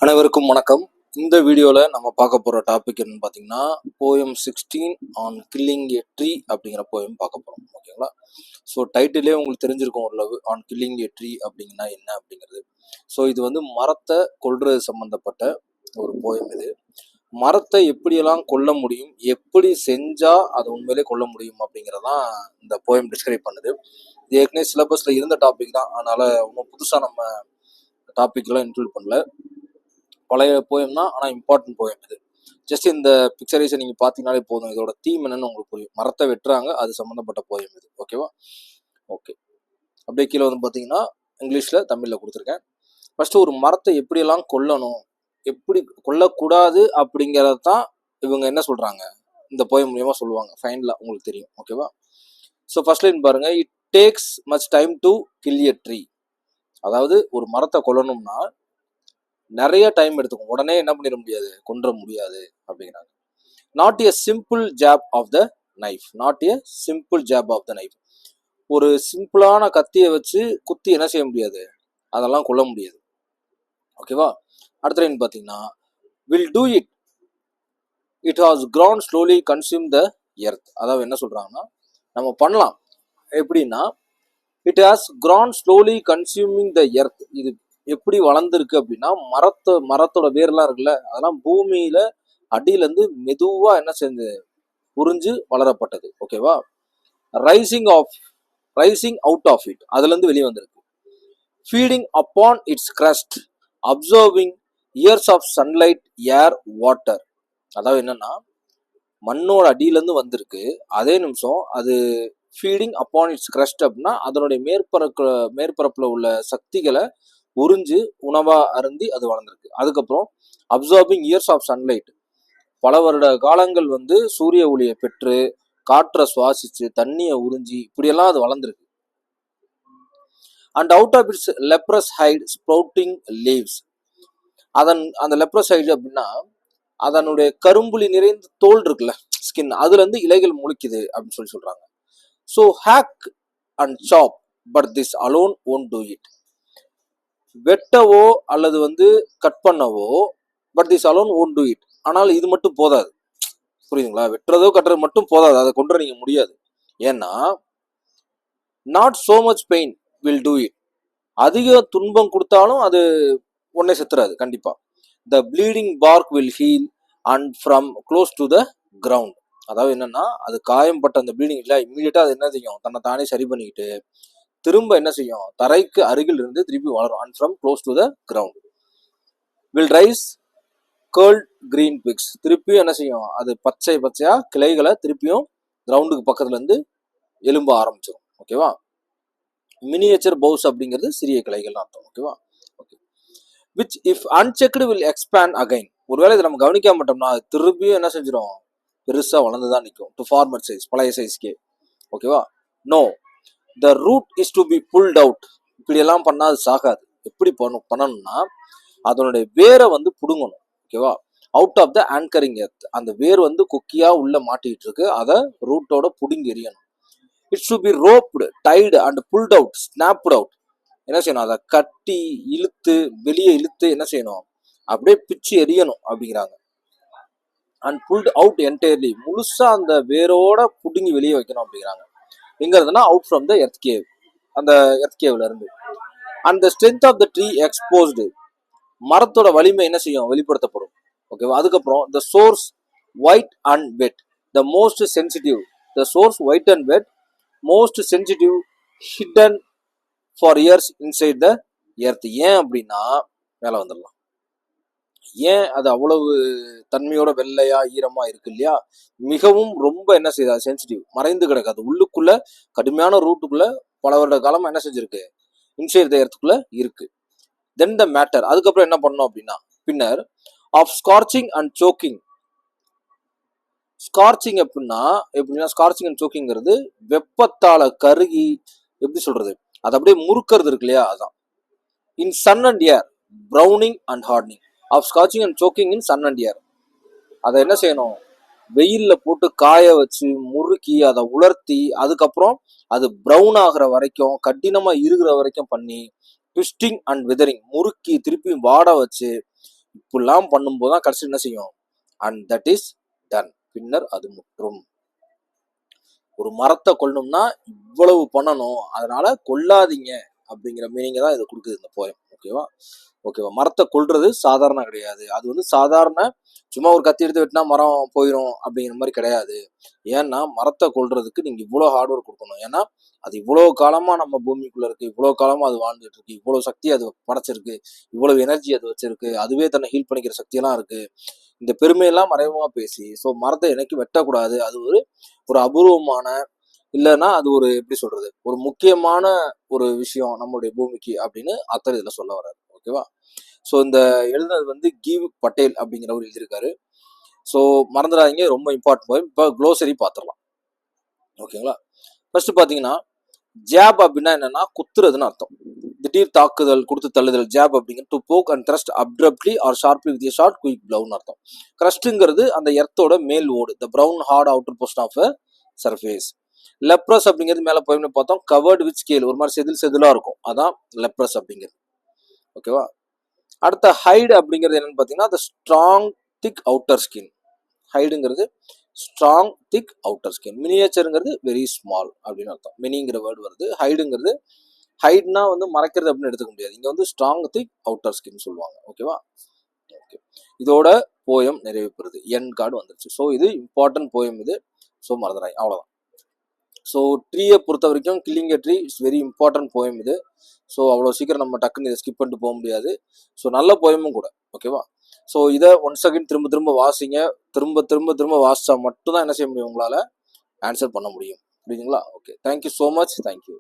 அனைவருக்கும் வணக்கம். இந்த வீடியோவில் நம்ம பார்க்க போகிற டாபிக் என்னன்னு பார்த்தீங்கன்னா, poem 16 on killing A tree அப்படிங்கிற போயம் பார்க்க போகிறோம். ஓகேங்களா? ஸோ டைட்டிலே உங்களுக்கு தெரிஞ்சிருக்கும் ஓரளவு, ஆன் கில்லிங் ஏ ட்ரீ அப்படிங்கன்னா என்ன அப்படிங்கிறது. ஸோ இது வந்து மரத்தை கொல்றது சம்மந்தப்பட்ட ஒரு போயம். இது மரத்தை எப்படியெல்லாம் கொல்ல முடியும், எப்படி செஞ்சால் அதை உண்மையிலே கொல்ல முடியும் அப்படிங்கிறதான் இந்த போயம் டிஸ்கிரைப் பண்ணுது. இது ஏற்கனவே சிலபஸில் இருந்த டாபிக் தான், அதனால் இன்னும் புதுசாக நம்ம டாபிக்லாம் இன்க்ளூட் பண்ணல. பழைய போயம் தான், ஆனால் இம்பார்ட்டன்ட் போயம் இது. ஜஸ்ட் இந்த பிக்சரைஸை நீங்கள் பார்த்தீங்கன்னாலே போதும், இதோட தீம் என்னன்னு உங்களுக்கு புரியும். மரத்தை வெட்டுறாங்க, அது சம்மந்தப்பட்ட போயம் இது. ஓகேவா? ஓகே. அப்படியே கீழே வந்து பார்த்தீங்கன்னா இங்கிலீஷில் தமிழில் கொடுத்துருக்கேன். ஃபஸ்ட்டு ஒரு மரத்தை எப்படியெல்லாம் கொல்லணும், எப்படி கொல்லக்கூடாது அப்படிங்கிறது தான் இவங்க என்ன சொல்கிறாங்க இந்த போயம் மூலியமாக சொல்லுவாங்க. ஃபைனலாக உங்களுக்கு தெரியும். ஓகேவா? ஸோ ஃபர்ஸ்ட் லைன் பாருங்கள். It takes much time to kill a tree. அதாவது ஒரு மரத்தை கொல்லணும்னா நிறைய டைம் எடுத்துக்கும், உடனே என்ன பண்ணிட முடியாது, கொன்ற முடியாது அப்படிங்கிறாங்க. Not a simple job of the knife. Not a simple job of the knife. ஒரு சிம்பிளான கத்தியை வச்சு குத்தி என்ன செய்ய முடியாது, அதெல்லாம் கொல்ல முடியாது. ஓகேவா? அடுத்த லைன் பார்த்தீங்கன்னா, will do it it has ground slowly consume the earth. அதாவது என்ன சொல்றாங்கன்னா, நம்ம பண்ணலாம் எப்படின்னா, it has ground slowly consuming the earth. இது எப்படி வளர்ந்துருக்கு அப்படின்னா, மரத்தோட வேர்லாம் இருக்குல்ல, அதெல்லாம் பூமியில அடியிலேருந்து மெதுவா என்ன செஞ்சு புரிஞ்சு வளரப்பட்டது. ஓகேவா? ரைசிங் அவுட் ஆஃப் இட், அதுல இருந்து வெளியே வந்திருக்கு. Feeding upon its crust, absorbing years of sunlight, air, water. அதாவது என்னன்னா, மண்ணோட அடியிலேருந்து வந்திருக்கு, அதே நிமிஷம் அது ஃபீடிங் அப்பான் இட்ஸ் கிரஸ்ட் அப்படின்னா அதனுடைய மேற்பரப்புல உள்ள சக்திகளை உறிஞ்சு உணவா அருந்தி அது வளர்ந்துருக்கு. அதுக்கப்புறம் அப்சார்பிங் இயர்ஸ் ஆஃப் சன்லைட், பல வருட காலங்கள் வந்து சூரிய ஒளியை பெற்று காற்றை சுவாசிச்சு தண்ணியை உறிஞ்சி இப்படியெல்லாம் அது வளர்ந்துருக்கு. And out of its leprous hide sprouting leaves. அந்த லெப்ரஸ் ஹைட் அப்படின்னா அதனுடைய கரும்புலி நிறைந்த தோல் இருக்குல்ல, ஸ்கின், அதுல இருந்து இலைகள் முளைக்குது அப்படின்னு சொல்றாங்க. So hack and chop but this alone won't do it. வெட்டவோ அல்லது வந்து கட் பண்ணவோ, but this alone won't do it. ஆனால் இது மட்டும் போதாது. புரியுதுங்களா? வெட்டுறதோ கட்டுறது மட்டும் போதாது, அதை கொண்டு நீங்க முடியாது. ஏன்னா not so much pain will do it. அதிக துன்பம் கொடுத்தாலும் அது உடனே செத்துறாது கண்டிப்பா. The bleeding bark will heal and from close to the ground. அதாவது என்னன்னா, அது காயம்பட்ட அந்த ப்ளீடிங் இல்லை, இம்மீடியட்டா அது என்ன செய்யும், தன்னை தானே சரி பண்ணிக்கிட்டு திரும்ப என்ன செய்யும், தரைக்கு அருகில் இருந்து திருப்பி வளரும். And from close to the ground will rise curled green twigs. திருப்பியும் என்ன செய்யும், அது பச்சையா கிளைகளை திருப்பியும் கிரவுண்டுக்கு பக்கத்துல இருந்து எலும்ப ஆரம்பிச்சிடும். ஓகேவா? மினியேச்சர் பவுஸ் அப்படிங்கிறது சிறிய கிளைகள் அர்த்தம். ஓகேவா? Okay. Which if unchecked will expand again. ஒருவேளை இதை நம்ம கவனிக்க மாட்டோம்னா திருப்பியும் என்ன செஞ்சிடும், பெருசா வளர்ந்துதான் நிற்கும். டு ஃபார்மர் சைஸ், பழைய சைஸ்க்கே. ஓகேவா? No, the root is to be pulled out. இப்படி எல்லாம் பண்ணா அது சாகாது. எப்படி பண்ணணும்னா அதனுடைய வேரை வந்து புடுங்கணும். ஓகேவா? Out of the anchoring earth. அந்த வேர் வந்து கொக்கியா உள்ள மாட்டிட்டு இருக்கு, அதை ரூட்டோட புடுங்கி எறியணும். It should be roped, tied and pulled out, snapped out. என்ன செய்யணும், அதை கட்டி இழுத்து வெளியே இழுத்து என்ன செய்யணும், அப்படியே பிச்சு எரியணும் அப்படிங்கிறாங்க. அண்ட் புல்ட் அவுட் என்டையர்லி, முழுசா அந்த வேரோட புடுங்கி வெளியே வைக்கணும் அப்படிங்கிறாங்க. எங்கிறதுனா out from the earth cave, அந்த எர்த் கேவ்ல இருந்து. And the strength of the tree exposed, மரத்தோட வலிமை என்ன செய்யும், வெளிப்படுத்தப்படும். ஓகேவா? அதுக்கப்புறம் the source white and wet, the most sensitive. The source white and wet, most sensitive, hidden for years inside the earth. ஏன் அப்படின்னா, மேலே வந்துடலாம். ஏன் அது அவ்வளவு தன்மையோட வெள்ளையா ஈரமா இருக்கு இல்லையா, மிகவும் ரொம்ப என்ன செய்யுது, சென்சிட்டிவ், மறைந்து கிடக்காது, உள்ளுக்குள்ள கடுமையான ரூட்டுக்குள்ள பல வருட காலமா என்ன செஞ்சிருக்கு, இன்சைட் த எர்த்துக்குள்ள இருக்கு. Then the matter. அதுக்கப்புறம் என்ன பண்ணோம் அப்படின்னா, பின்னர் of scorching and soaking. Scorching எப்படின்னா ஸ்கார்ச்சிங் அண்ட் சோக்கிங்கிறது வெப்பத்தால கருகி, எப்படி சொல்றது, அது அப்படியே முறுக்கிறது இருக்கு இல்லையா, அதான். In sun and air browning and hardening. Of scorching and soaking in sun and air. அதை என்ன செய்யணும், வெயில்ல போட்டு காய வச்சு முறுக்கி அதை உலர்த்தி அதுக்கப்புறம் அது ப்ரௌன் ஆகிற வரைக்கும், கடினமா இருக்கிற வரைக்கும் பண்ணி, ட்விஸ்டிங் அண்ட் விதரிங், முறுக்கி திருப்பி வாட வச்சு இப்படிலாம் பண்ணும்போது தான் கடைசி என்ன செய்யும், அண்ட் தட் இஸ் டன், பின்னர் அது முற்றும். ஒரு மரத்தை கொல்லணும்னா இவ்வளவு பண்ணணும், அதனால கொல்லாதீங்க அப்படிங்கிற மீனிங்க தான் இது கொடுக்குது இந்த போயம். ஓகேவா? ஓகேவா? மரத்தை கொல்றது சாதாரண கிடையாது. அது வந்து சாதாரண சும்மா ஒரு கத்தி எடுத்து வெட்டினா மரம் போயிடும் அப்படிங்கிற மாதிரி கிடையாது. ஏன்னா மரத்தை கொல்றதுக்கு நீங்க இவ்வளவு ஹார்ட் ஒர்க் கொடுக்கணும். ஏன்னா அது இவ்வளவு காலமா நம்ம பூமிக்குள்ள இருக்கு, இவ்வளவு காலமா அது வாழ்ந்துட்டு இருக்கு, இவ்வளவு சக்தி அது படைச்சிருக்கு, இவ்வளவு எனர்ஜி அது வச்சிருக்கு, அதுவே தன்னை ஹீல் பண்ணிக்கிற சக்தியெல்லாம் இருக்கு. இந்த பெருமையெல்லாம் மறைமுகமா பேசி ஸோ மரத்தை என்னைக்கு வெட்டக்கூடாது, அது ஒரு ஒரு அபூர்வமான, இல்லைன்னா அது ஒரு எப்படி சொல்றது, ஒரு முக்கியமான ஒரு விஷயம் நம்மளுடைய பூமிக்கு அப்படின்னு அத்தர் இதுல சொல்ல வர்றாரு. ஓகேவா? ஸோ இந்த எழுதுனது வந்து கீவ் பட்டேல் அப்படிங்கிறவர் எழுதியிருக்காரு. ஸோ மறந்துடாதீங்க, ரொம்ப இம்பார்ட்டன்ட் போய் இப்போ க்ளோசரி பார்த்துடலாம். ஓகேங்களா? ஃபர்ஸ்ட் பார்த்தீங்கன்னா ஜாப் அப்படின்னா என்னன்னா குத்துறதுன்னு அர்த்தம். திடீர் தாக்குதல், கொடுத்து தள்ளுதல். ஜாப் அப்படிங்கிறது to poke and thrust abruptly or sharply with short quick ப்ளவுன்னு அர்த்தம். க்ரஸ்ட்டுங்கிறது அந்த எர்த்தோட மேல் ஓடு, the brown hard outer portion of surface. Leprous அப்படிங்கிறது மேலே போய் பார்த்தோம், கவர்டு வித் ஸ்கேல், ஒரு மாதிரி செதில் செதிலாக இருக்கும், அதான் லெப்ரஸ் அப்படிங்கிறது. ஓகேவா? அடுத்த ஹைடு அப்படிங்கிறது என்னன்னு பார்த்தீங்கன்னா the strong thick outer skin. ஹைடுங்கிறது ஸ்ட்ராங் திக் அவுட்டர் ஸ்கின். மினியேச்சருங்கிறது வெரி ஸ்மால் அப்படின்னு அர்த்தம். மினிங்கிற வேர்டு வருது. ஹைடுங்கிறது ஹைட்னா வந்து மறைக்கிறது அப்படின்னு எடுத்துக்க முடியாது. இங்க வந்து ஸ்ட்ராங் திக் அவுட்டர் ஸ்கின் சொல்லுவாங்க. ஓகேவா? ஓகே, இதோட போயம் நிறைவு பெறுது. என் கார்டு வந்துருச்சு. ஸோ இது இம்பார்ட்டன்ட் போயம் இது. ஸோ மறந்துடாங்க, அவ்வளோதான். ஸோ ட்ரீயை பொறுத்த வரைக்கும் killing a tree is very important poem இது. ஸோ அவ்வளோ சீக்கிரம் நம்ம டக்குன்னு இதை ஸ்கிப் பண்ணிட்டு போக முடியாது. ஸோ நல்ல போயமும் கூட. ஓகேவா? ஸோ இதை ஒன்ஸ் அகைன் திரும்ப திரும்ப வாசிங்க. திரும்ப திரும்ப திரும்ப வாசிச்சா மட்டும்தான் என்ன செய்ய முடியும், உங்களால் ஆன்சர் பண்ண முடியும். புரியுதுங்களா? Okay, thank you so much. Thank you.